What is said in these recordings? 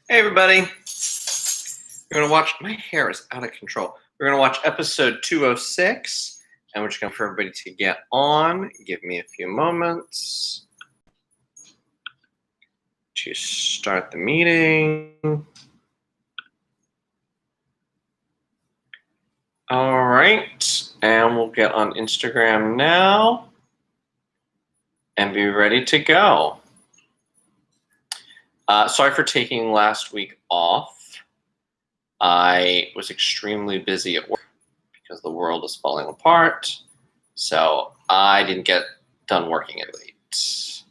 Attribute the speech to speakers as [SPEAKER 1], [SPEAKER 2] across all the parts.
[SPEAKER 1] Hey everybody, we're gonna watch, my hair is out of control. We're gonna watch episode 206, and we're just gonna for everybody to get on. Give me a few moments to start the meeting. All right, and we'll get on Instagram now and be ready to go. Sorry for taking last week off. I was extremely busy at work because the world is falling apart, so I didn't get done working at late.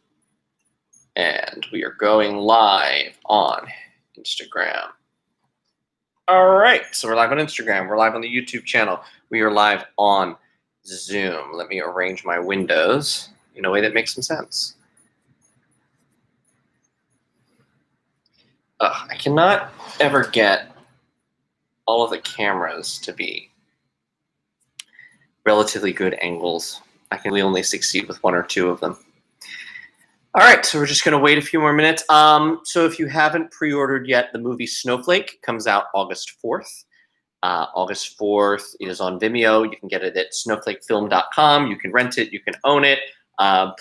[SPEAKER 1] And we are going live on Instagram. All right, so we're live on Instagram. We're live on the YouTube channel. We are live on Zoom. Let me arrange my windows in a way that makes some sense. I cannot ever get all of the cameras to be relatively good angles. I can really only succeed with one or two of them. All right, so we're just gonna wait a few more minutes. So if you haven't pre-ordered yet, the movie Snowflake comes out August 4th. August 4th, it is on Vimeo. You can get it at snowflakefilm.com. You can rent it, you can own it.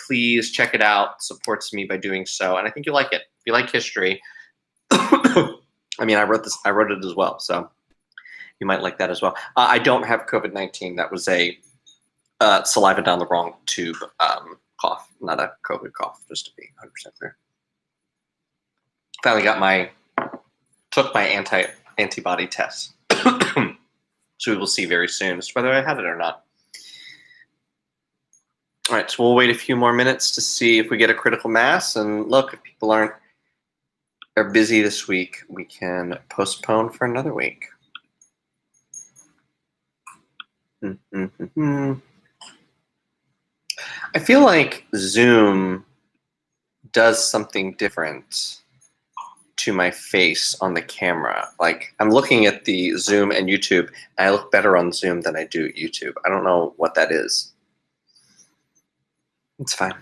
[SPEAKER 1] Please check it out, supports me by doing so. And I think you'll like it. If you like history, I mean, I wrote it as well, so you might like that as well. I don't have COVID-19. That was a saliva down the wrong tube cough, not a COVID cough, just to be 100% clear. Finally took my antibody test. So we will see very soon as to whether I had it or not. All right, so we'll wait a few more minutes to see if we get a critical mass. And look, if people are busy this week, we can postpone for another week. I feel like Zoom does something different to my face on the camera. Like, I'm looking at the Zoom and YouTube, and I look better on Zoom than I do at YouTube. I don't know what that is. It's fine.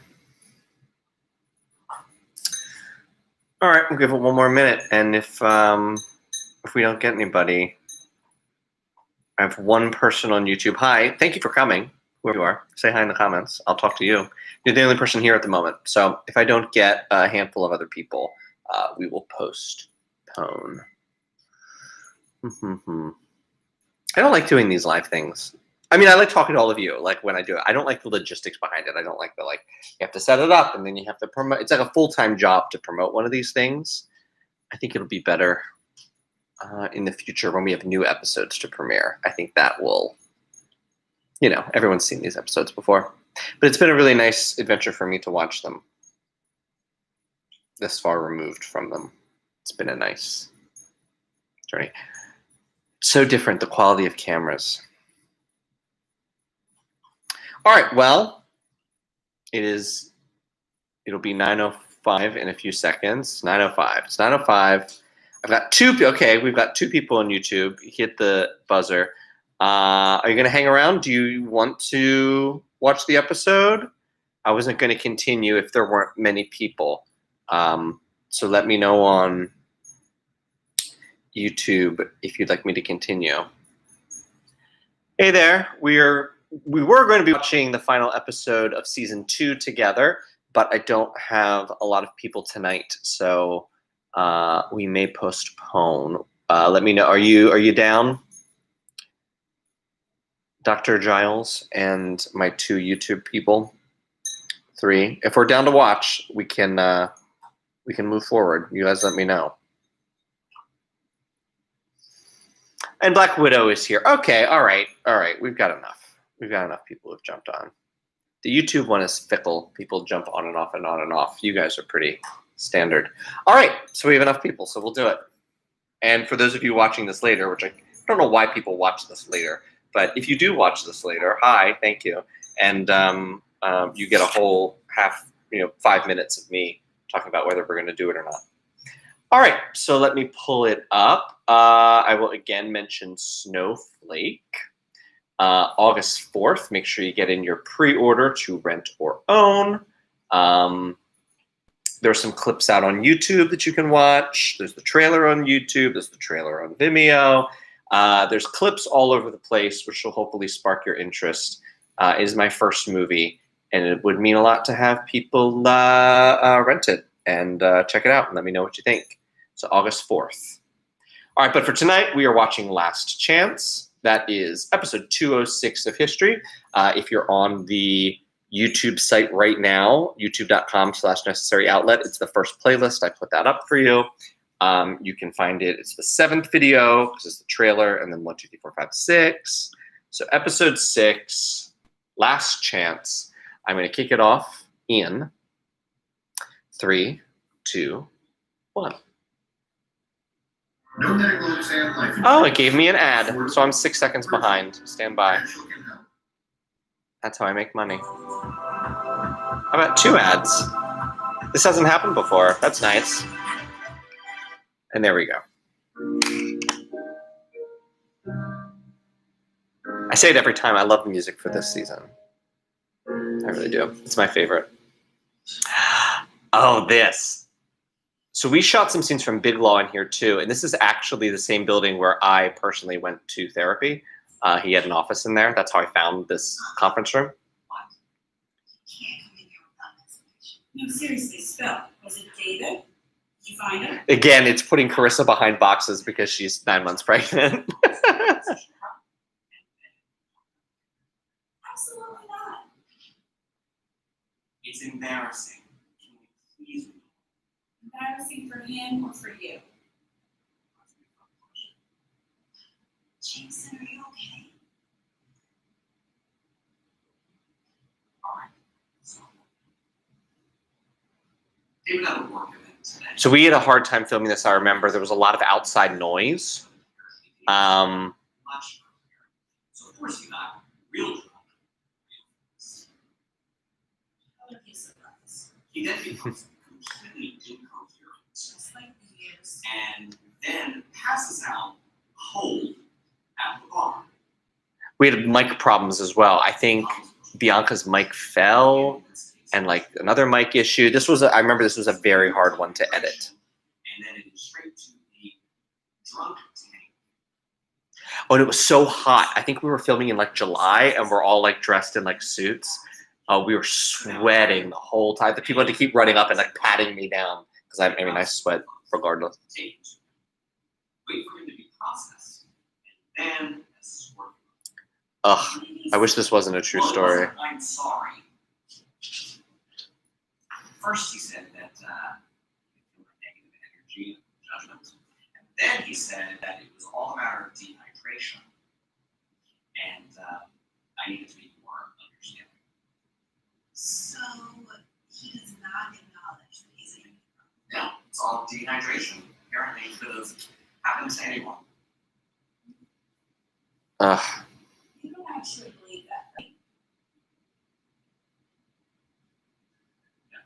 [SPEAKER 1] All right, we'll give it one more minute, and if we don't get anybody, I have one person on YouTube. Hi, thank you for coming, whoever you are. Say hi in the comments. I'll talk to you. You're the only person here at the moment. So if I don't get a handful of other people, we will postpone. I don't like doing these live things. I mean, I like talking to all of you, like when I do it. I don't like the logistics behind it. I don't like the, you have to set it up and then you have to promote. It's like a full-time job to promote one of these things. I think it'll be better in the future when we have new episodes to premiere. I think that will, everyone's seen these episodes before. But it's been a really nice adventure for me to watch them this far removed from them. It's been a nice journey. So different, the quality of cameras. All right, well, it'll be 9:05 in a few seconds. 9:05. It's 9:05. I've got we've got two people on YouTube. Hit the buzzer. Are you going to hang around? Do you want to watch the episode? I wasn't going to continue if there weren't many people. So let me know on YouTube if you'd like me to continue. Hey there. We were going to be watching the final episode of season 2 together, but I don't have a lot of people tonight, so we may postpone. Let me know. Are you down? Dr. Giles and my 2 YouTube people. 3. If we're down to watch, we can move forward. You guys let me know. And Black Widow is here. Okay, all right. We've got enough. We've got enough people who've jumped on. The YouTube one is fickle. People jump on and off and on and off. You guys are pretty standard. All right, so we have enough people, so we'll do it. And for those of you watching this later, which I don't know why people watch this later, but if you do watch this later, hi, thank you. And you get a whole 5 minutes of me talking about whether we're going to do it or not. All right, so let me pull it up. I will again mention Snowflake. August 4th, make sure you get in your pre-order to rent or own. There's some clips out on YouTube that you can watch. There's the trailer on YouTube. There's the trailer on Vimeo. There's clips all over the place, which will hopefully spark your interest. It is my first movie, and it would mean a lot to have people rent it and check it out and let me know what you think. So August 4th. All right, but for tonight, we are watching Last Chance. That is episode 206 of History. If you're on the YouTube site right now, youtube.com/necessary outlet, it's the first playlist. I put that up for you. You can find it. It's the 7th video because it's the trailer, and then 1, 2, 3, 4, 5, 6. So episode 6, Last Chance. I'm going to kick it off in 3, 2, 1.
[SPEAKER 2] No medical exam life.
[SPEAKER 1] Oh, it gave me an ad, so I'm 6 seconds behind. Stand by. That's how I make money. How about 2 ads? This hasn't happened before. That's nice. And there we go. I say it every time. I love the music for this season. I really do. It's my favorite. Oh, this. So we shot some scenes from Big Law in here too, and this is actually the same building where I personally went to therapy. He had an office in there. That's how I found this conference room.
[SPEAKER 3] No, seriously, spell. Was it David? Did you find him?
[SPEAKER 1] Again, it's putting Carissa behind boxes because she's 9 months pregnant.
[SPEAKER 3] Absolutely not.
[SPEAKER 4] It's embarrassing. Can we please?
[SPEAKER 3] Embarrassing for him or for you? Jameson, are you okay?
[SPEAKER 4] All right. So, David had a work event today.
[SPEAKER 1] So we had a hard time filming this. I remember there was a lot of outside noise.
[SPEAKER 4] Much. So of course he got real drunk.
[SPEAKER 3] How would you surprise?
[SPEAKER 4] He then becomes completely incoherent,
[SPEAKER 3] Just like the years.
[SPEAKER 4] and then passes out cold at the bar.
[SPEAKER 1] We had mic problems as well. I think Bianca's mic fell and like another mic issue. I remember this was a very hard one to edit.
[SPEAKER 4] And then it is straight to the drunk tank.
[SPEAKER 1] Oh, and it was so hot. I think we were filming in like July and we're all like dressed in like suits. We were sweating the whole time. The people had to keep running up and like patting me down because I sweat regardless.
[SPEAKER 4] Wait for him to be processed, and then a squirt.
[SPEAKER 1] Ugh, I wish this wasn't a true
[SPEAKER 4] Well, it
[SPEAKER 1] story.
[SPEAKER 4] wasn't, I'm sorry. First he said that he felt negative energy and judgment. And then he said that it was all a matter of dehydration. And I needed to be more understanding.
[SPEAKER 3] So he does not acknowledge that he's a
[SPEAKER 4] Yeah, it's all dehydration. Apparently it could have happened to anyone.
[SPEAKER 1] Ugh.
[SPEAKER 3] You don't actually believe that, right? Good.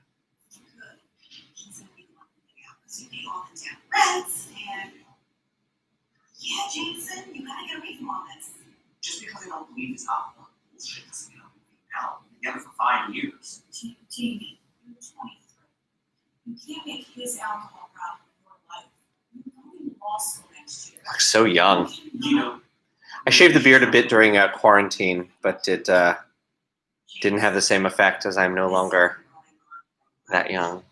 [SPEAKER 3] He's gonna be looking out because you need all the damn rents and yeah, Jameson, you gotta get away from all this.
[SPEAKER 4] Just because I don't believe his alcohol bullshit doesn't mean I'm out. I've been together for 5 years.
[SPEAKER 3] Jamie, you're 23. You can't make his alcohol problem your life. You're going to law school next year.
[SPEAKER 1] Looks so young.
[SPEAKER 4] You know,
[SPEAKER 1] I shaved the beard a bit during quarantine, but it didn't have the same effect as I'm no longer that young.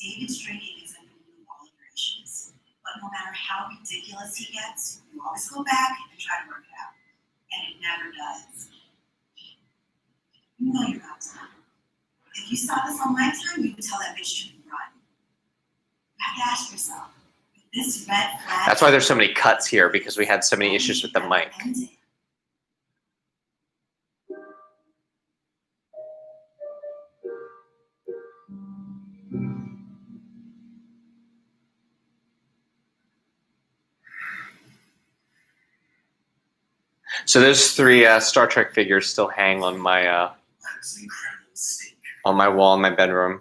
[SPEAKER 3] David's drinking isn't going to move all of your issues. But no matter how ridiculous he gets, you always go back and try to work it out. And it never does. You know you're out of time. If you saw this on Lifetime, you would tell that bitch to run. You have to ask yourself, if this red flag...
[SPEAKER 1] That's why there's so many cuts here, because we had so many issues with the mic.
[SPEAKER 3] ended.
[SPEAKER 1] So those 3 Star Trek figures still hang on my
[SPEAKER 4] that's an incredible mistake.
[SPEAKER 1] on my wall in my bedroom.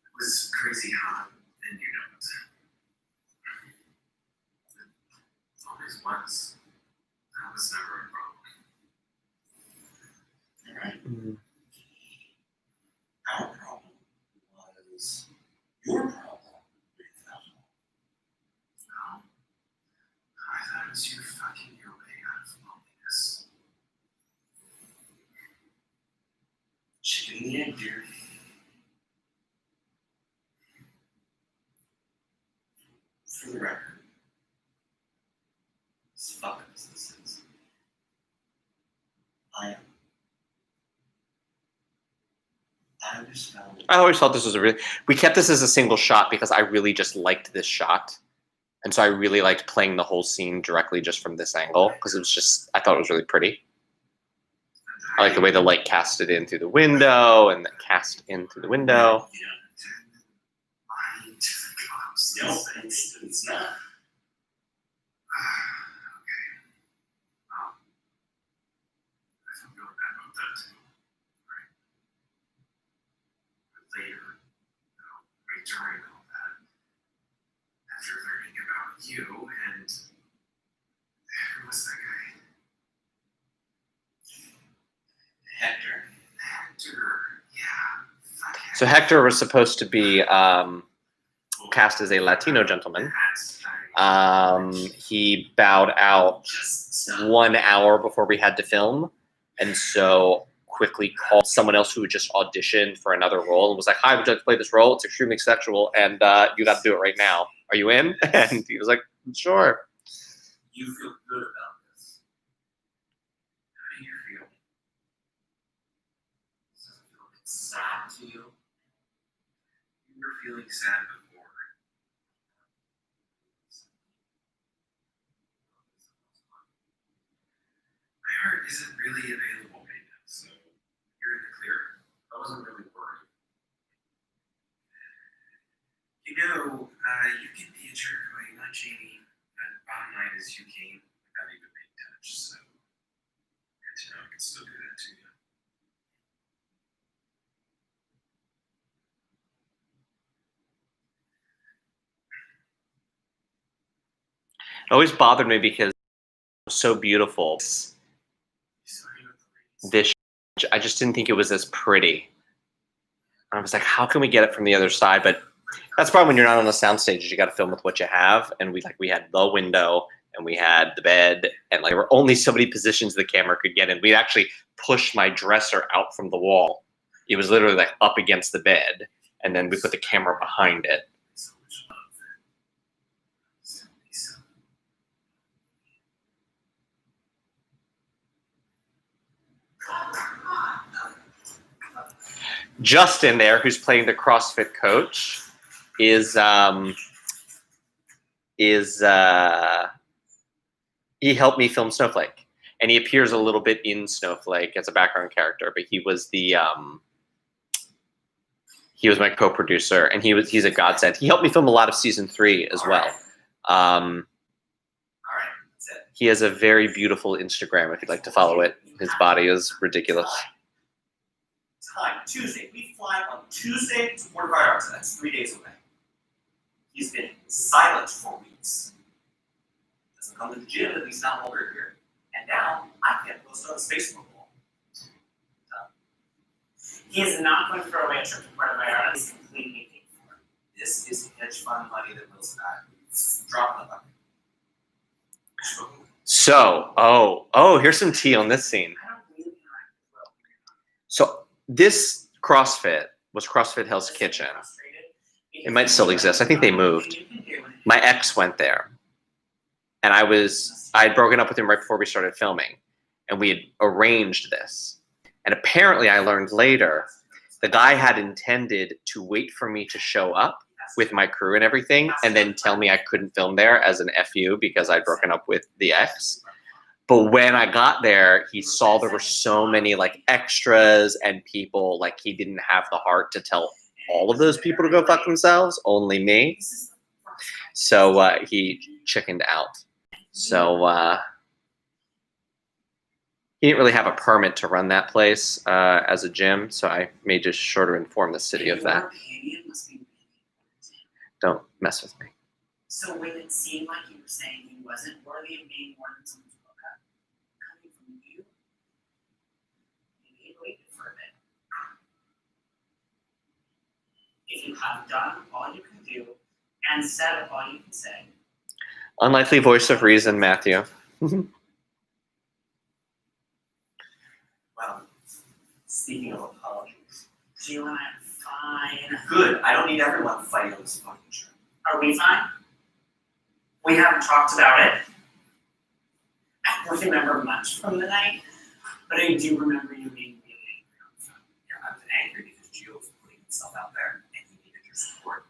[SPEAKER 4] It was crazy hot, and you know it always was. That was never a problem. All right. Chicken and the egg, dear. For the record, as fucked as this is, I just found
[SPEAKER 1] I always thought this was a really. We kept this as a single shot because I really just liked this shot, and so I really liked playing the whole scene directly just from this angle because it was just. I thought it was really pretty. I like the way the light casted in through the window and then cast in through the window.
[SPEAKER 4] no, it's not.
[SPEAKER 2] Later, during all that, after learning about you and who was that guy?
[SPEAKER 4] Hector.
[SPEAKER 2] Hector. Yeah. Fuck Hector.
[SPEAKER 1] So Hector was supposed to be cast as a Latino gentleman. He bowed out
[SPEAKER 4] Just stop.
[SPEAKER 1] 1 hour before we had to film, and so quickly called someone else who had just auditioned for another role and was like, "Hi, would you like to play this role? It's extremely sexual, and you got to do it right now. Are you in?" And he was like, "Sure."
[SPEAKER 4] You feel good about this. How do you feel? Does it feel a bit sad to you?
[SPEAKER 2] You were feeling sad before. My heart isn't really available right now, so you're in the clear. I wasn't really worried. You know, you can be a jerk all you want, Jamie. But bottom line is you came without even being touched, so good to know I can still do that to you.
[SPEAKER 1] It always bothered me because it was so beautiful.
[SPEAKER 2] Sorry about the ladies.
[SPEAKER 1] This, I just didn't think it was as pretty. And I was like, how can we get it from the other side? But that's probably when you're not on a soundstage. You got to film with what you have. And we had the window and we had the bed, and like there were only so many positions the camera could get in. We actually pushed my dresser out from the wall. It was literally like up against the bed, and then we put the camera behind it.
[SPEAKER 2] So much love. So many so.
[SPEAKER 1] Justin there, who's playing the CrossFit coach, is he helped me film Snowflake, and he appears a little bit in Snowflake as a background character, but he was my co-producer, and he's a godsend. He helped me film a lot of season 3 as well.
[SPEAKER 4] All right, that's it.
[SPEAKER 1] He has a very beautiful Instagram if you'd like to follow it. His body is ridiculous.
[SPEAKER 4] Time, Tuesday. We fly on Tuesday to Puerto Vallarta. That's 3 days away. He's been silent for weeks. Doesn't come to the gym, at least not while we're here. And now I can't post on his Facebook wall.
[SPEAKER 5] He is not going to throw away a trip to Puerto Vallarta. He's completely paid for.
[SPEAKER 4] This is hedge fund money that Will's got. Drop in the bucket.
[SPEAKER 1] So, here's some tea on this scene.
[SPEAKER 5] I don't really like Will.
[SPEAKER 1] So this CrossFit was CrossFit Hell's Kitchen. It might still exist. I think they moved. My ex went there, and I had broken up with him right before we started filming, and we had arranged this. And apparently I learned later, the guy had intended to wait for me to show up with my crew and everything, and then tell me I couldn't film there as an FU because I'd broken up with the ex. But when I got there, he saw there were so many like extras and people, like he didn't have the heart to tell all of those people to go fuck themselves, only me. So he chickened out. So he didn't really have a permit to run that place as a gym, so I may just shorter inform the city of that.
[SPEAKER 5] Your opinion must be really important.
[SPEAKER 1] Don't mess with me.
[SPEAKER 5] So when it seemed like you were saying he wasn't worthy of being more than someone to look at, coming from you, maybe he waited for a bit. If you have done all you can do and said all you can say,
[SPEAKER 1] Unlikely voice of reason, Matthew.
[SPEAKER 4] Well, Speaking of apologies.
[SPEAKER 5] Jill and I are fine.
[SPEAKER 4] Good. I don't need everyone fighting on this fucking trip.
[SPEAKER 5] Are we fine? We haven't talked about it. I don't remember much from the night, but I do remember you being really angry on the phone.
[SPEAKER 4] Yeah, I was angry because Gio was putting himself out there and he needed your support.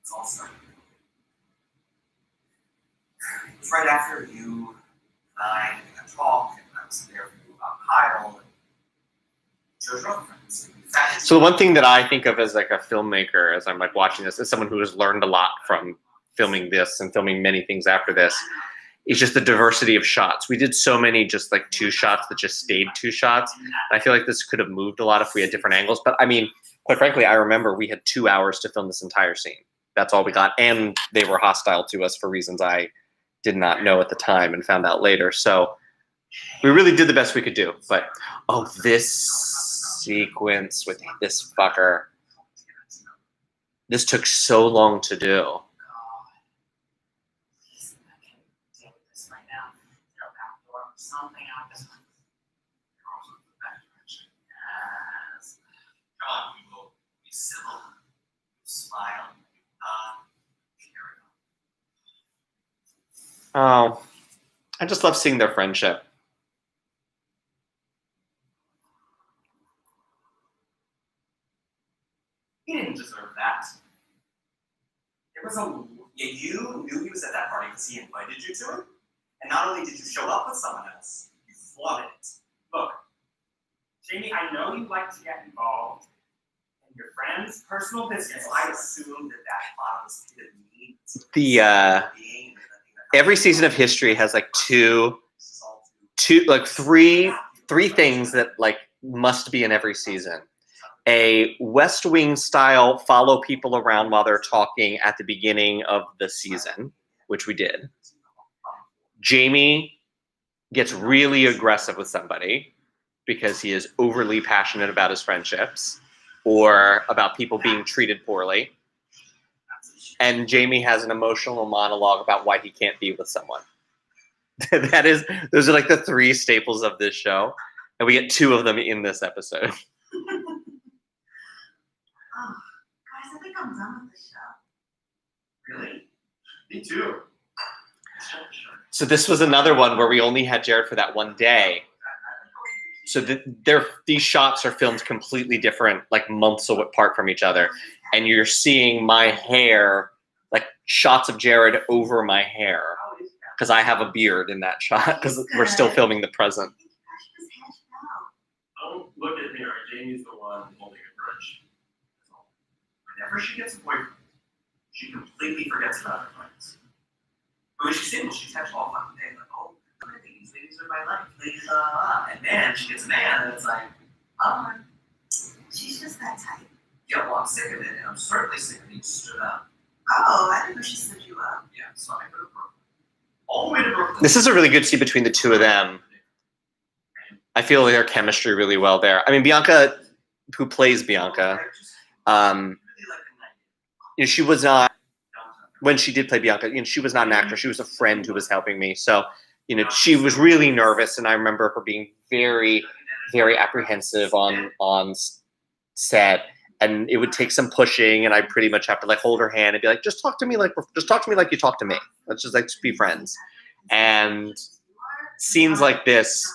[SPEAKER 4] It's all started. It was right after you and I had a talk, and I was there for you about Kyle and Joe's girlfriends.
[SPEAKER 1] So the one thing that I think of as like a filmmaker, as I'm like watching this, as someone who has learned a lot from filming this and filming many things after this, is just the diversity of shots. We did so many just like 2 shots that just stayed 2 shots. And I feel like this could have moved a lot if we had different angles. But I mean, quite frankly, I remember we had 2 hours to film this entire scene. That's all we got. And they were hostile to us for reasons I did not know at the time and found out later. So we really did the best we could do. But, oh, this sequence with this fucker. This took so long to do.
[SPEAKER 5] Please, I can't deal with this right now. They're back door or something out this one. Yes.
[SPEAKER 4] Come on, we will be civil, smile, carry on.
[SPEAKER 1] Oh, I just love seeing their friendship.
[SPEAKER 4] He didn't deserve that. There was a you knew he was at that party because he invited you to it, and not only did you show up with someone else, you flooded it.
[SPEAKER 6] Look, Jamie, I know you like to get involved in your friends' personal business.
[SPEAKER 4] I assumed that bottomless pit of need.
[SPEAKER 1] Every season of History has like three things that like must be in every season. A West Wing style follow people around while they're talking at the beginning of the season, which we did. Jamie gets really aggressive with somebody because he is overly passionate about his friendships or about people being treated poorly. And Jamie has an emotional monologue about why he can't be with someone. Those are like the 3 staples of this show. And we get 2 of them in this episode.
[SPEAKER 3] Oh, guys, I think I'm done with this show.
[SPEAKER 4] Really? Me too.
[SPEAKER 1] So this was another one where we only had Jared for that one day. So these shots are filmed completely different, like months apart from each other. And you're seeing my hair, like shots of Jared over my hair. Because I have a beard in that shot, because we're still filming the present.
[SPEAKER 3] I think you guys should just hash it out.
[SPEAKER 6] Don't look at me, or Jamie's the one holding a grudge.
[SPEAKER 4] Whenever she gets a boyfriend, she completely forgets about her friends. But when she's single, she's texts all fucking day, like, oh, look at these ladies are my life, ladies, And then she gets a man, and it's like, oh,
[SPEAKER 3] She's just that type.
[SPEAKER 4] yeah, well, I'm sick of it, and I'm certainly sick of being stood up.
[SPEAKER 3] Oh, I didn't know she stood you up.
[SPEAKER 4] Yeah, so I go to Brooklyn. All the way to Brooklyn.
[SPEAKER 1] This is a really good scene between the 2 of them. I feel their chemistry really well there. I mean, Bianca, who plays Bianca, she was not, when she did play Bianca, she was not an actor. She was a friend who was helping me. So, she was really nervous, and I remember her being very, very apprehensive on set. And it would take some pushing, and I pretty much have to like hold her hand and be like, just talk to me like you talk to me. Let's just like be friends. And scenes like this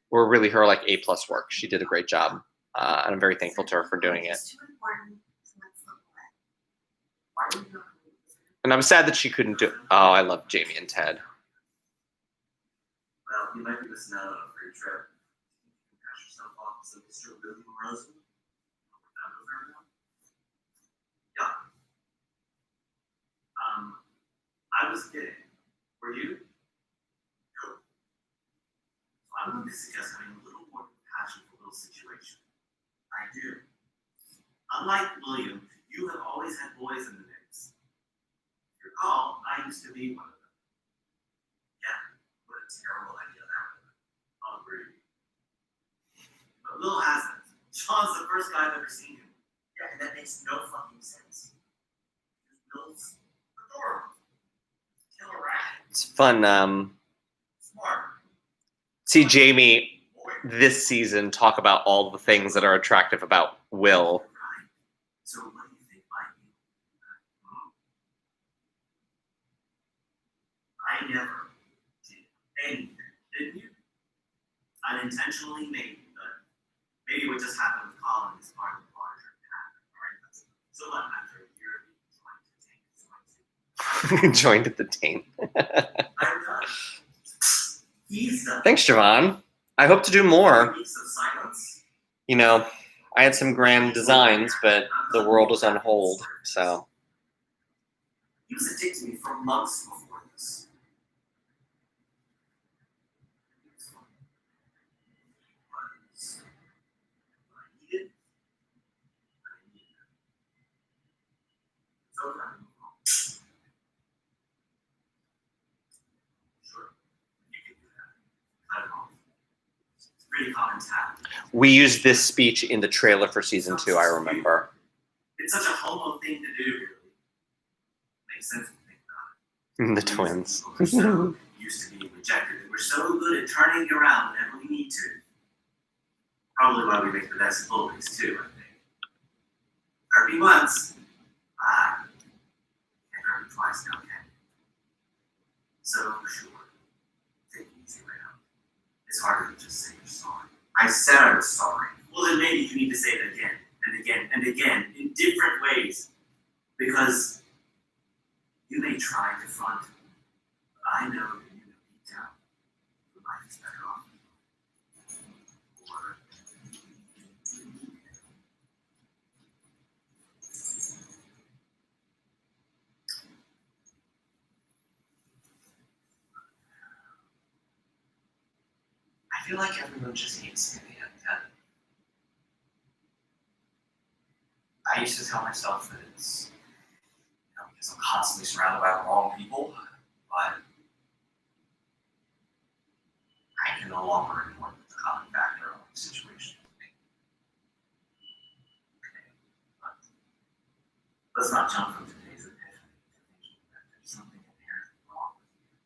[SPEAKER 1] were really her like A+ work. She did a great job, and I'm very thankful to her for doing it.
[SPEAKER 3] It's too important to let slip away.
[SPEAKER 1] And I'm sad that she couldn't do. Oh, I love Jamie and Ted.
[SPEAKER 4] Well, you might be missing out on a free trip. You can pass yourself off as a Mr. William Rosen. Yeah. I was kidding. Were you? No. So I'm going to suggest having a little more compassion for Will's situation. I do. Unlike William, you have always had boys in the mix. If you recall, I used to be one of them. Yeah, what a terrible idea that was. I'll agree. But Will hasn't. Sean's the first guy I've ever seen him. Yeah, and that makes no fucking sense. Will's adorable. Killer rat.
[SPEAKER 1] It's fun.
[SPEAKER 4] Smart.
[SPEAKER 1] See Jamie this season talk about all the things that are attractive about Will.
[SPEAKER 2] Right. So what do you think might be? I never did anything, didn't you? Unintentionally, maybe, but maybe what just happened with Colin is part of the larger pattern, right? So what, after a year of being trying to take
[SPEAKER 1] Joined at the team.
[SPEAKER 2] I'm done. He's done.
[SPEAKER 1] Thanks, Javon. I hope to do more.
[SPEAKER 2] Weeks of silence.
[SPEAKER 1] You know, I had some grand designs, but the world was on hold, so.
[SPEAKER 2] He was addicted to me for months before this. He was fun. Was what I needed. I needed it. It's over. I'm moving on. Sure, you can do that. Cut it off. It's a pretty common tap.
[SPEAKER 1] We used this speech in the trailer for season 2, I remember.
[SPEAKER 2] It's such a homo thing to do, really. Makes sense to think about it.
[SPEAKER 1] The twins.
[SPEAKER 2] We're so used to being rejected, and we're so good at turning it around whenever we need to. Probably why we make the best bullies, too, I think. Hurt me once. Can't hurt me twice now, can you? So, sure. Take the easy way out. It's harder to just say you're sorry. I said I was sorry. Well, then maybe you need to say it again, and again, and again, in different ways. Because you may try to front, but I know that you know deep down your life is better off. Or I feel like everyone just hates me at the end. I used to tell myself that it's because I'm constantly surrounded by the wrong people, but I can no longer ignore the common factor of the situation. Okay, but let's not jump from today's epiphany to thinking that there's something inherently wrong with you.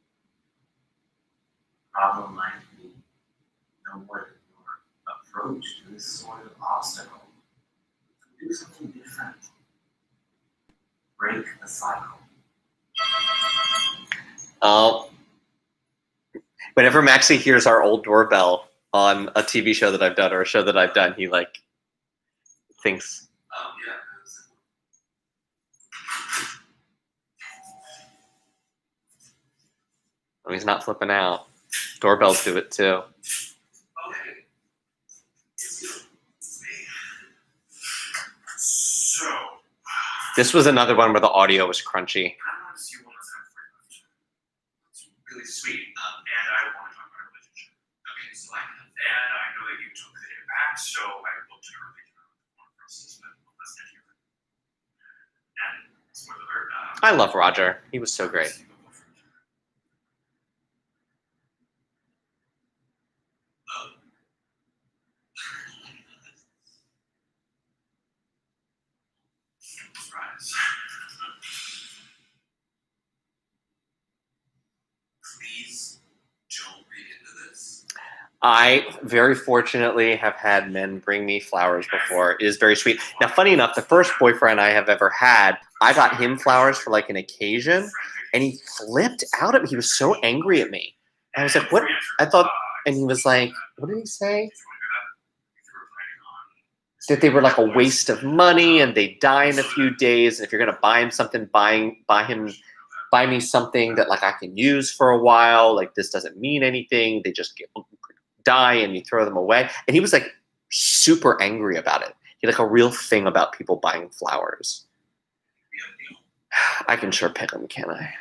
[SPEAKER 2] The problem might be no more than your approach to this sort of obstacle. Do something different. Break the cycle.
[SPEAKER 1] Whenever Maxie hears our old doorbell on a TV show that I've done or a show that I've done, he like thinks.
[SPEAKER 2] Yeah.
[SPEAKER 1] Oh, he's not flipping out. Doorbells do it too.
[SPEAKER 2] Okay. So,
[SPEAKER 1] This was another one where the audio was crunchy.
[SPEAKER 2] I want to see you one more time before you left. It's really sweet, and I want to talk about our relationship. Okay, so and I know that you took the day back, so I looked at her later on process, but let's get here. And spoiler alert.
[SPEAKER 1] I love Roger. He was so great.
[SPEAKER 2] Surprise. Please don't read into this.
[SPEAKER 1] I very fortunately have had men bring me flowers before. It is very sweet. Now, funny enough, the first boyfriend I have ever had, I got him flowers for like an occasion, and he flipped out at me. He was so angry at me. I was like, what? I thought, and he was like, what did he say? That they were like a waste of money and they die in a few days. And if you're gonna buy him something, buy me something that like I can use for a while. Like this doesn't mean anything. They just die and you throw them away. And he was like super angry about it. He had like a real thing about people buying flowers. I can sure pick them, can't I?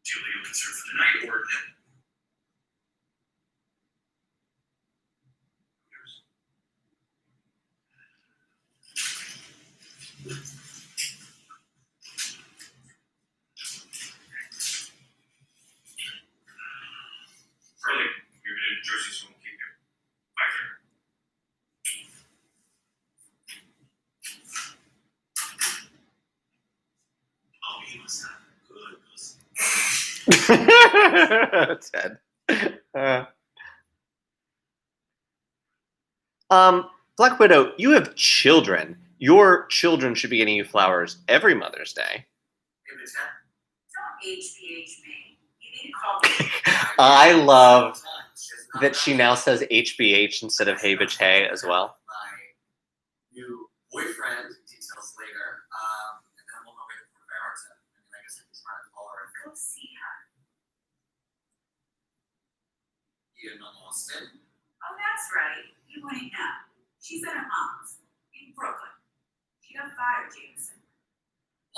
[SPEAKER 2] Julie, you concerned for tonight, or early. You're in Jersey, so we'll keep you. Bye, oh, he must have good pussy.
[SPEAKER 1] Ted. Black Widow, you have children. Your children should be getting you flowers every Mother's Day.
[SPEAKER 2] Maybe it's not.
[SPEAKER 5] Don't HBH me. You need to call me.
[SPEAKER 1] I love that she now says HBH instead of Hey Bitch Hey as well.
[SPEAKER 2] My new boyfriend, details later, and then we'll know waiting for Valentine. I mean, I guess I can try to call her.
[SPEAKER 5] Go see her.
[SPEAKER 2] In Austin.
[SPEAKER 3] Oh, that's right. You wouldn't know. She's at her mom's in Brooklyn. She got fired, Jameson.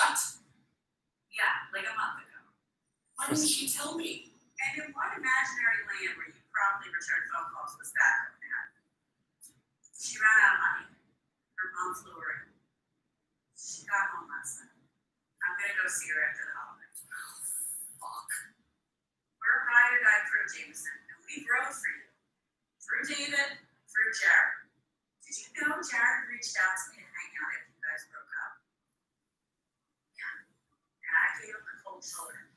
[SPEAKER 2] What?
[SPEAKER 3] Yeah, like a month ago.
[SPEAKER 2] Why didn't she tell me?
[SPEAKER 3] And in what imaginary land where you probably return phone calls was that going to happen? She ran out of money. Her mom flew her in. She got home last night. I'm gonna go see her after the holidays.
[SPEAKER 2] Fuck.
[SPEAKER 3] We're a ride or die crew, Jameson, and we rode for you. Through David, through Jared. Did you know Jared reached out to me to hang out after you guys broke up? Yeah. And I gave him the cold shoulder.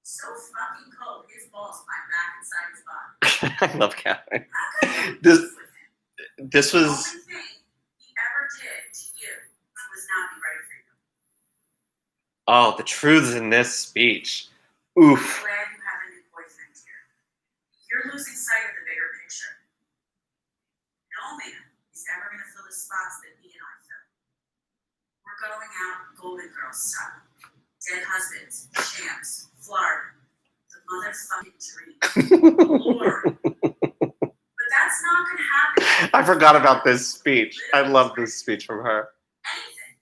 [SPEAKER 3] So fucking cold, his balls climbed back inside his body.
[SPEAKER 1] I love Catherine.
[SPEAKER 3] How could you
[SPEAKER 1] This-
[SPEAKER 3] live with him?
[SPEAKER 1] This
[SPEAKER 3] The
[SPEAKER 1] was
[SPEAKER 3] only thing he ever did to you was not be ready for you.
[SPEAKER 1] the truths in this speech.
[SPEAKER 3] I'm
[SPEAKER 1] Oof.
[SPEAKER 3] glad you have a new boyfriend here. You're losing sight of the bigger picture. No man is ever going to fill the spots that he and I fill. We're going out Golden Girls style. Dead husbands, champs, Florida. The motherfucking dream. Lord. But that's not going to happen.
[SPEAKER 1] I forgot about this speech. I love this speech from her.
[SPEAKER 3] Anything.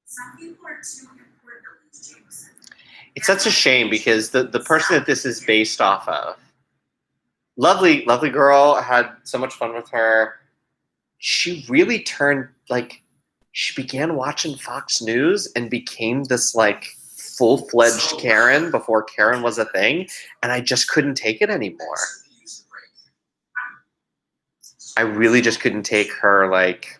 [SPEAKER 3] Some people are too important to lose, Jameson.
[SPEAKER 1] It's such a shame because the person that this is based off of, lovely girl, had so much fun with her. She really turned, like, she began watching Fox News and became this, like, full-fledged Karen before Karen was a thing, and I just couldn't take it anymore. I really just couldn't take her, like,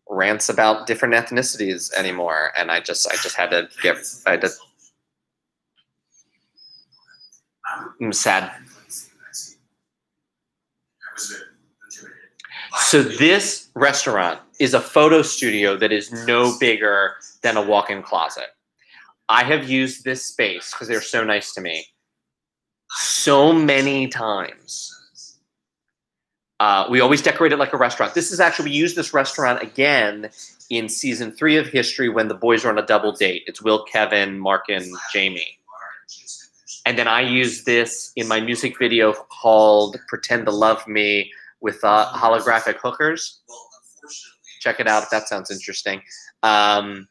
[SPEAKER 1] rants about different ethnicities anymore, and I just had to I'm sad. So this restaurant is a photo studio that is no bigger than a walk-in closet. I have used this space because they're so nice to me so many times. We always decorate it like a restaurant. This is actually, we use this restaurant again in season 3 of History when the boys are on a double date. It's Will, Kevin, Mark, and Jamie. And then I use this in my music video called Pretend to Love Me with holographic hookers. Check it out if that sounds interesting. And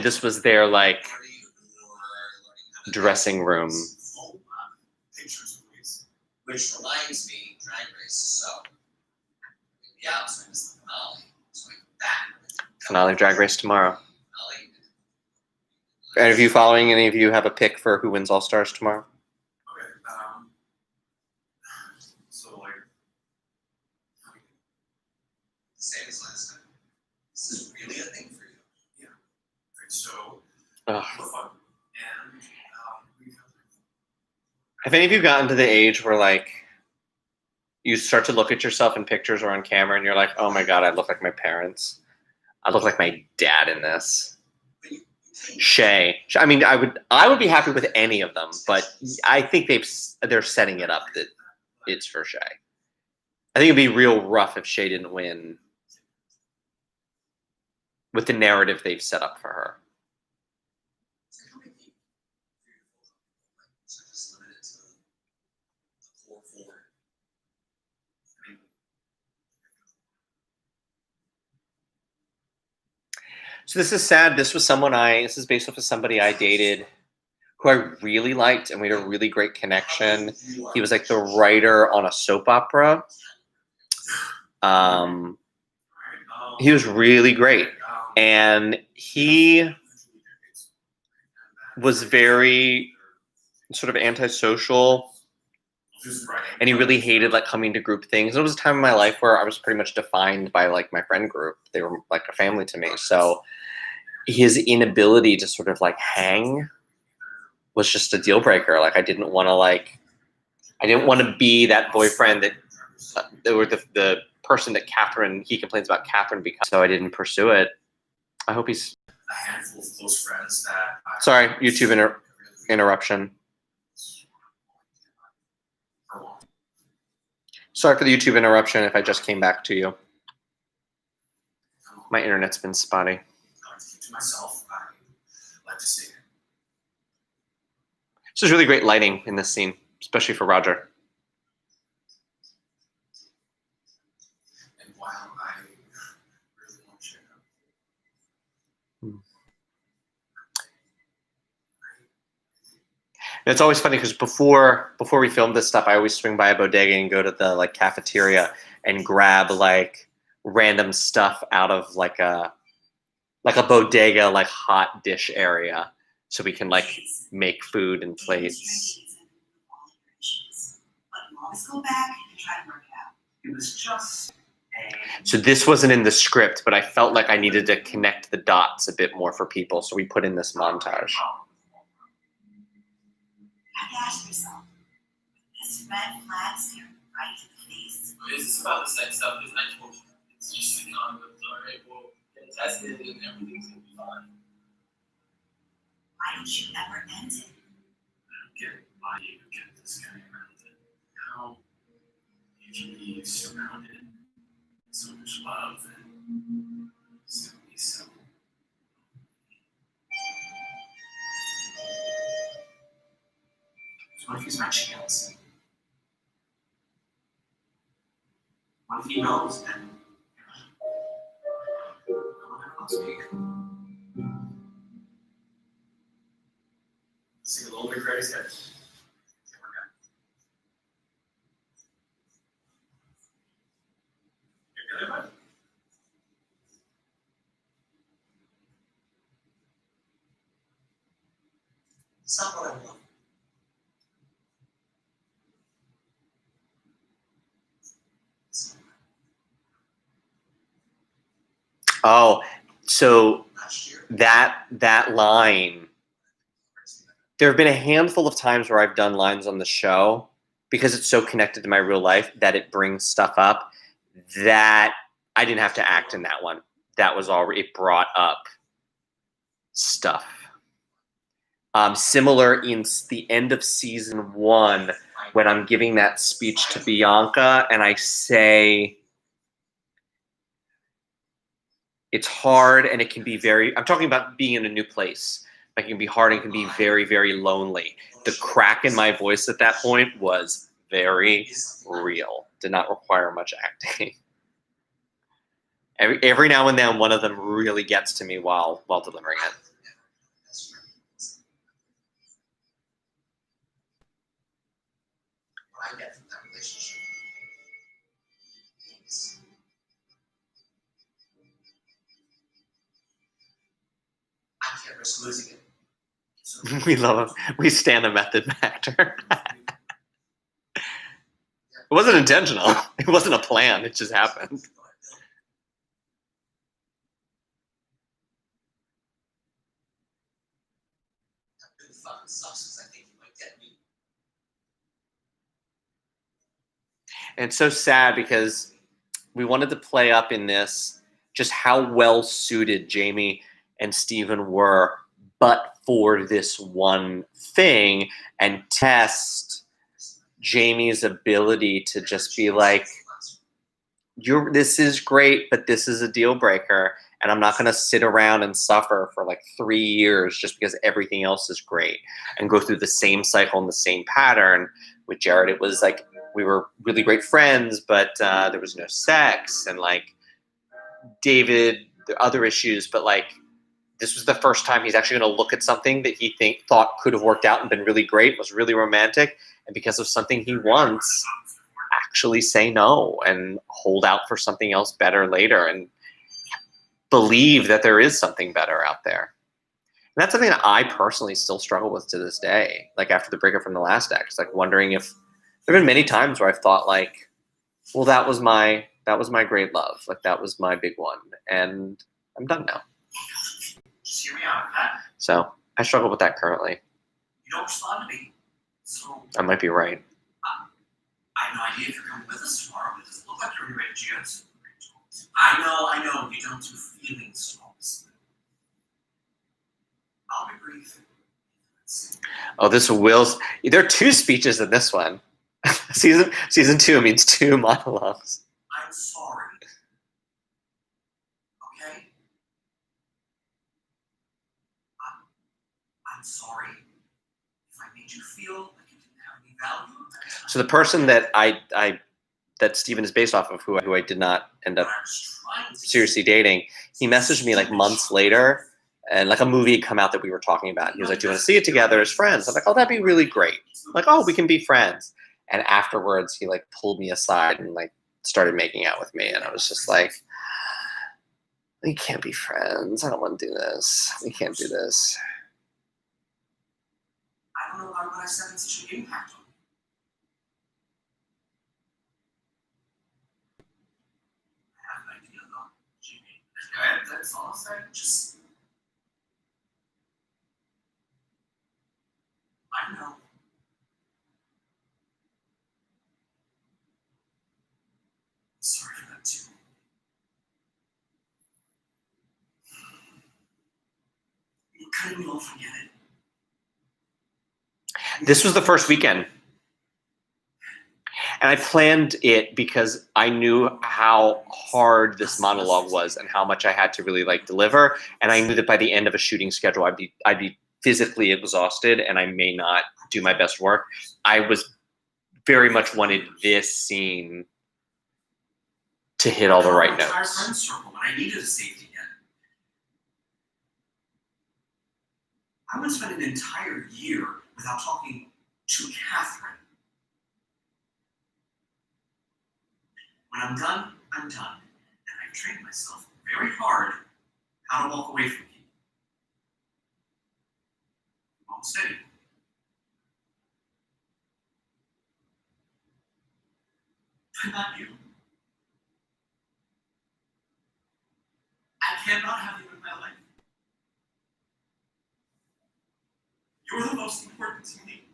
[SPEAKER 1] this was their, like, dressing room.
[SPEAKER 4] Which reminds me, Drag Race, so yeah, so it's the finale. So like that.
[SPEAKER 1] Finale Drag Race tomorrow.
[SPEAKER 4] Finale.
[SPEAKER 1] Any of you following, any of you have a pick for who wins All Stars tomorrow?
[SPEAKER 2] Okay. So like,
[SPEAKER 4] Same as last time. This is really a thing for you.
[SPEAKER 2] right, so
[SPEAKER 1] Ugh.
[SPEAKER 2] for fun, and we have
[SPEAKER 1] Have any of you gotten to the age where, like, you start to look at yourself in pictures or on camera and you're like, oh my God, I look like my parents. I look like my dad in this. Shay. I mean, I would be happy with any of them, but I think they're setting it up that it's for Shay. I think it'd be real rough if Shay didn't win with the narrative they've set up for her.
[SPEAKER 4] So just limit it to the core 4. I mean,
[SPEAKER 1] So this is sad. This is based off of somebody I dated who I really liked, and we had a really great connection. He was like the writer on a soap opera. He was really great. And he was very sort of antisocial, and he really hated, like, coming to group things. It was a time in my life where I was pretty much defined by, like, my friend group. They were like a family to me. So his inability to sort of, like, hang was just a deal breaker. Like, I didn't want to be that boyfriend that or the person that he complains about Catherine because, so I didn't pursue it. I hope he's.
[SPEAKER 2] A handful of close friends that.
[SPEAKER 1] Sorry, YouTube interruption. Sorry for the YouTube interruption if I just came back to you. My internet's been spotty.
[SPEAKER 2] To myself, I like to see it.
[SPEAKER 1] This is really great lighting in this scene, especially for Roger.
[SPEAKER 2] And while I really want you to know,
[SPEAKER 1] And it's always funny because before we film this stuff, I always swing by a bodega and go to the like cafeteria and grab like random stuff out of like a bodega like hot dish area, so we can like make food and plates.
[SPEAKER 3] But you always go back and try to work it out.
[SPEAKER 2] it was just a.
[SPEAKER 1] So this wasn't in the script, but I felt like I needed to connect the dots a bit more for people, so we put in this montage.
[SPEAKER 3] You have to ask yourself, this red flag staring right in the face.
[SPEAKER 7] This is about the sex stuff. It's not told you. It's just the condoms. All right, we'll get tested and everything's gonna be fine.
[SPEAKER 3] Why don't you ever end it?
[SPEAKER 7] I don't get why you get this guy around it. How you can be surrounded with so much love and so be so.
[SPEAKER 2] What if he's my chance? What if he knows that no one ever loves me? Sing a little bit crazy. You feeling it? It's not what I want.
[SPEAKER 1] Oh, so
[SPEAKER 2] Last year.
[SPEAKER 1] that line. There have been a handful of times where I've done lines on the show because it's so connected to my real life that it brings stuff up that I didn't have to act in that one. That was already, it brought up stuff. Similar in the end of season 1 when I'm giving that speech to Bianca and I say, it's hard and it can be very, I'm talking about being in a new place. It can be hard and can be very, very lonely. The crack in my voice at that point was very real. Did not require much acting. Every now and then, one of them really gets to me while delivering it.
[SPEAKER 2] What I get from that relationship is I can't risk losing it. So
[SPEAKER 1] We love him. We stand a method actor. It wasn't intentional. It wasn't a plan. It just happened.
[SPEAKER 2] That really fucking sucks because I think you might get me.
[SPEAKER 1] And it's so sad because we wanted to play up in this just how well suited Jamie and Steven were, but for this one thing, and test Jamie's ability to just be like, this is great, but this is a deal breaker, and I'm not going to sit around and suffer for like 3 years just because everything else is great and go through the same cycle and the same pattern. With Jared, it was like we were really great friends, but there was no sex, and like David, there are other issues, but like this was the first time he's actually going to look at something that he thought could have worked out and been really great, was really romantic, and because of something he wants, actually say no and hold out for something else better later and believe that there is something better out there. And that's something that I personally still struggle with to this day, like after the breakup from the last ex, like wondering if there have been many times where I've thought like, well, that was my great love. Like that was my big one. And I'm done now.
[SPEAKER 2] Just hear me out, okay?
[SPEAKER 1] So I struggle with that currently.
[SPEAKER 2] You don't respond to me, so
[SPEAKER 1] I might be right.
[SPEAKER 2] I have no idea if you're coming with us tomorrow, did you answer? I know, you don't do feelings talks. I'll be brief.
[SPEAKER 1] Oh, this Will's. There are 2 speeches in this one. season 2 means 2 monologues.
[SPEAKER 2] I'm sorry. Okay? I'm sorry if I made you feel like you didn't have any value.
[SPEAKER 1] So the person that that Steven is based off of, who I did not end up
[SPEAKER 2] But I was trying to
[SPEAKER 1] seriously dating, he messaged me like months later, and like a movie had come out that we were talking about. He was like, "Do you want to see it together as friends?" I'm like, "Oh, that'd be really great." Like, "Oh, we can be friends." And afterwards, he like pulled me aside and like started making out with me, and I was just like, "We can't be friends. I don't want to do this. We can't do this."
[SPEAKER 2] I don't know why what I said had such an impact on you. I have an idea though, Jimmy. That's all I'll say. Just I know. Sorry for that too. You're cutting me off and get it.
[SPEAKER 1] This was the first weekend. And I planned it because I knew how hard this monologue was and how much I had to really like deliver. And I knew that by the end of a shooting schedule, I'd be physically exhausted and I may not do my best work. I was very much wanted this scene to hit all the right
[SPEAKER 2] My entire
[SPEAKER 1] notes.
[SPEAKER 2] friend circle, and I needed a safety net. I would spend an entire year without talking to Catherine. When I'm done, I'm done. And I've trained myself very hard how to walk away from people. Almost anyone. But not you. I cannot have you in my life. You're the most important to me.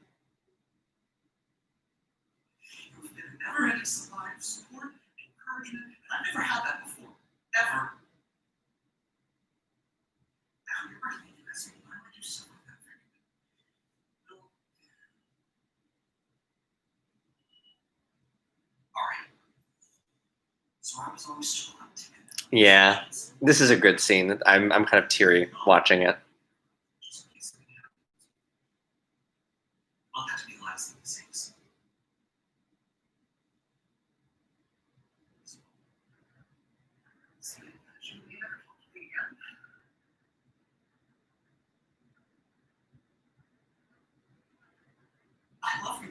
[SPEAKER 2] You've been a never-ending supply of support, encouragement, and I've never had that before. Ever. Now you're right, you asked me why would you suffer that very much? No. Alright. So I was always trying to get that.
[SPEAKER 1] Yeah, this is a good scene. I'm kind of teary watching it.
[SPEAKER 2] Just in case something happens. I want that to be the last thing he sings. Should we ever talk to me again? I love you,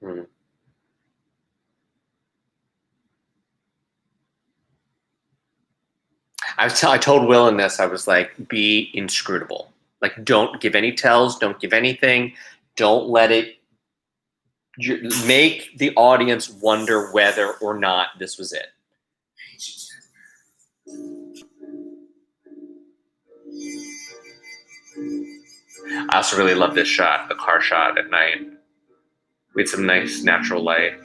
[SPEAKER 2] Will.
[SPEAKER 1] Hmm. I told Will in this, I was like, be inscrutable. Like, don't give any tells, don't give anything, don't let it make the audience wonder whether or not this was it. I also really love this shot, the car shot at night. We had some nice natural light.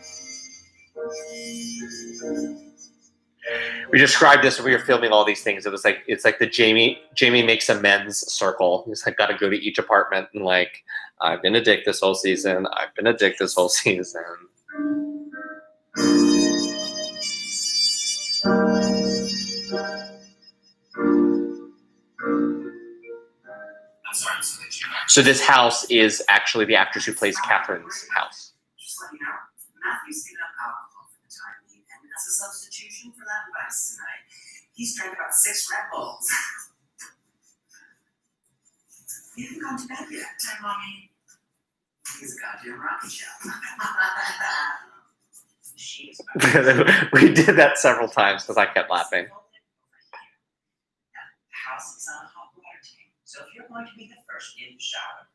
[SPEAKER 1] We described this when we were filming all these things. It was like, it's like the Jamie makes amends circle. He's like, got to go to each apartment and like, I've been a dick this whole season. I've been a dick this whole season.
[SPEAKER 2] I'm sorry, so that you
[SPEAKER 1] So this house is actually the actress who plays Catherine's house.
[SPEAKER 2] just let you know, Matthew's given up alcohol for the time being, and as a substitution for that advice tonight, he's drank about 6 Red Bulls. You haven't gone to bed yet, time, Mommy. He's a goddamn rocket ship.
[SPEAKER 5] She's
[SPEAKER 1] We did that several times because I kept laughing.
[SPEAKER 5] The house is on a hot water tank, so if you're going to be the first in the shower,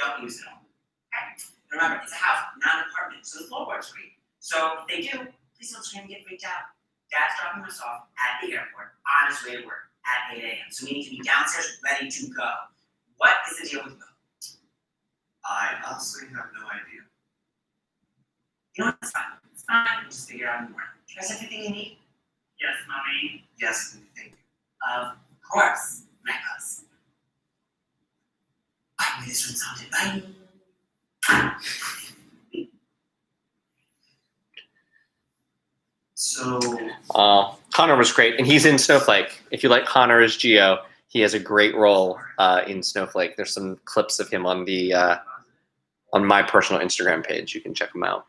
[SPEAKER 5] don't use it all. Okay? Remember, it's a house, not an apartment, so the floorboards free. So if they do, please don't scream and get freaked out. Dad's dropping us off at the airport on his way to work at 8 a.m. So we need to be downstairs ready to go. What is the deal with Will?
[SPEAKER 2] I honestly have no idea.
[SPEAKER 5] You know what? It's fine. Fine, we'll just figure it out in the morning. You guys have everything you need?
[SPEAKER 6] Yes, mommy.
[SPEAKER 2] Yes, thank you.
[SPEAKER 5] Of course, necklace.
[SPEAKER 2] By the way, this one's haunted. So,
[SPEAKER 1] Connor was great, and he's in Snowflake. If you like Connor as Geo, he has a great role in Snowflake. There's some clips of him on the on my personal Instagram page. You can check them out.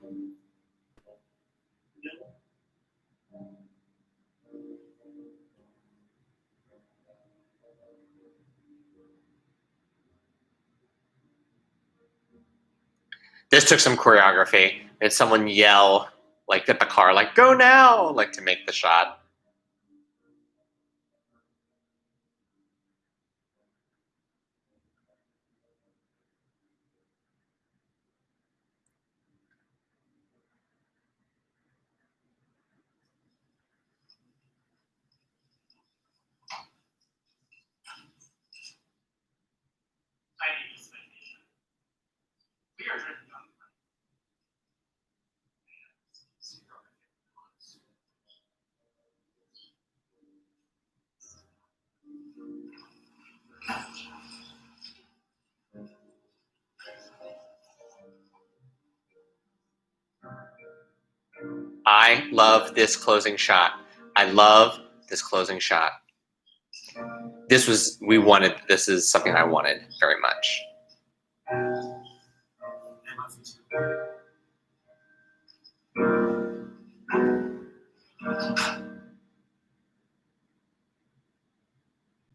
[SPEAKER 1] This took some choreography. It's someone yell like at the car, like "Go now!" like to make the shot.
[SPEAKER 6] I need this vacation. We are drinking on the
[SPEAKER 1] I love this closing shot. I love this closing shot. This was, we wanted, this is something I wanted very much.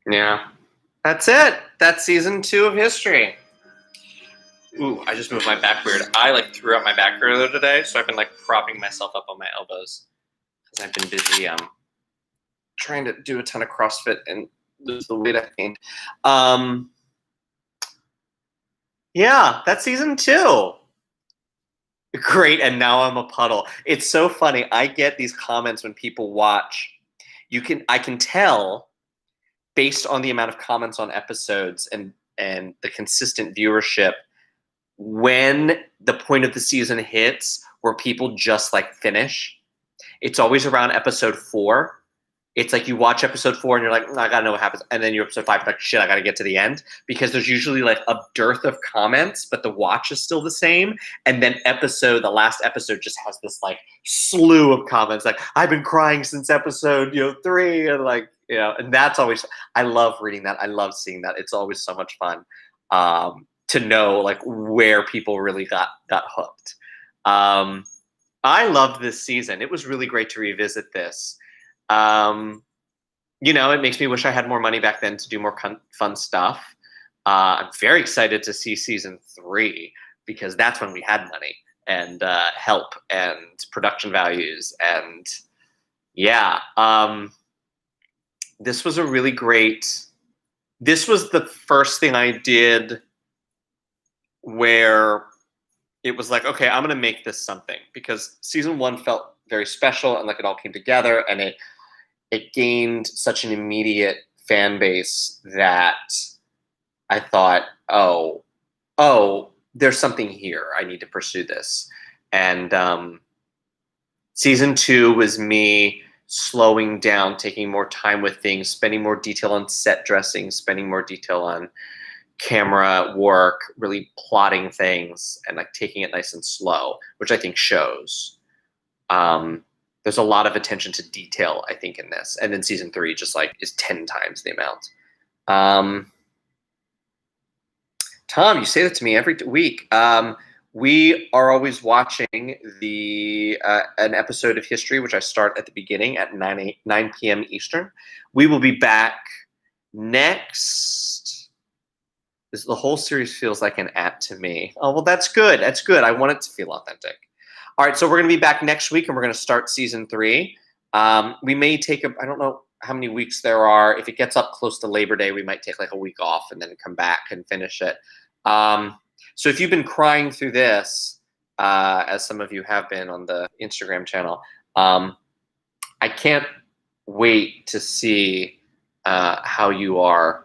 [SPEAKER 1] Yeah, that's it. That's season 2 of History. Ooh, I just moved my back weird. I like threw out my back earlier today, so I've been like propping myself up on my elbows because I've been busy trying to do a ton of CrossFit and lose the weight I gained. Yeah, that's season 2. Great, and now I'm a puddle. It's so funny. I get these comments when people watch. I can tell based on the amount of comments on episodes and the consistent viewership when the point of the season hits where people just like finish. It's always around episode 4. It's like you watch episode 4 and you're like, I gotta know what happens. And then you're episode 5, like, shit, I gotta get to the end. Because there's usually like a dearth of comments, but the watch is still the same. And then the last episode just has this like slew of comments. Like, I've been crying since episode, 3. And like, and that's always, I love reading that. I love seeing that. It's always so much fun to know like where people really got hooked. I loved this season. It was really great to revisit this. It makes me wish I had more money back then to do more fun stuff. I'm very excited to see season 3 because that's when we had money and help and production values. And yeah, this was a really great, this was the first thing I did where it was like, okay, I'm going to make this something, because season 1 felt very special and like it all came together and it gained such an immediate fan base that I thought, oh, there's something here. I need to pursue this. And season 2 was me slowing down, taking more time with things, spending more detail on set dressing, spending more detail on camera work, really plotting things and like taking it nice and slow, which I think shows. There's a lot of attention to detail, I think, in this. And then season 3 just like is 10 times the amount. Tom, you say that to me every week. We are always watching an episode of History, which I start at the beginning at 9 p.m. Eastern. We will be back next. The whole series feels like an at to me. Oh, well, that's good. That's good. I want it to feel authentic. All right, so we're going to be back next week, and we're going to start season 3. We may take I don't know how many weeks there are. If it gets up close to Labor Day, we might take like a week off and then come back and finish it. So if you've been crying through this, as some of you have been on the Instagram channel, I can't wait to see how you are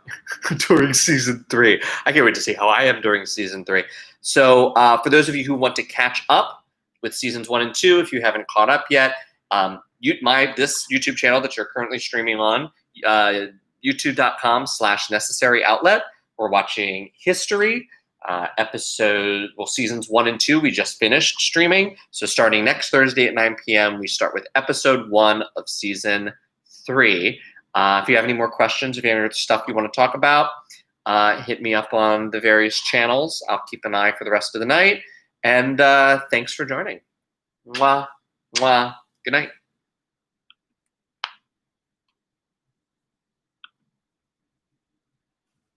[SPEAKER 1] during season 3. I can't wait to see how I am during season 3. So for those of you who want to catch up with seasons 1 and 2 if you haven't caught up yet. This YouTube channel that you're currently streaming on, youtube.com/necessary outlet. We're watching History. Seasons 1 and 2 we just finished streaming. So starting next Thursday at 9 p.m., we start with episode 1 of season 3. If you have any more questions, if you have any other stuff you want to talk about, hit me up on the various channels. I'll keep an eye for the rest of the night. And thanks for joining. Mwah, mwah. Good night.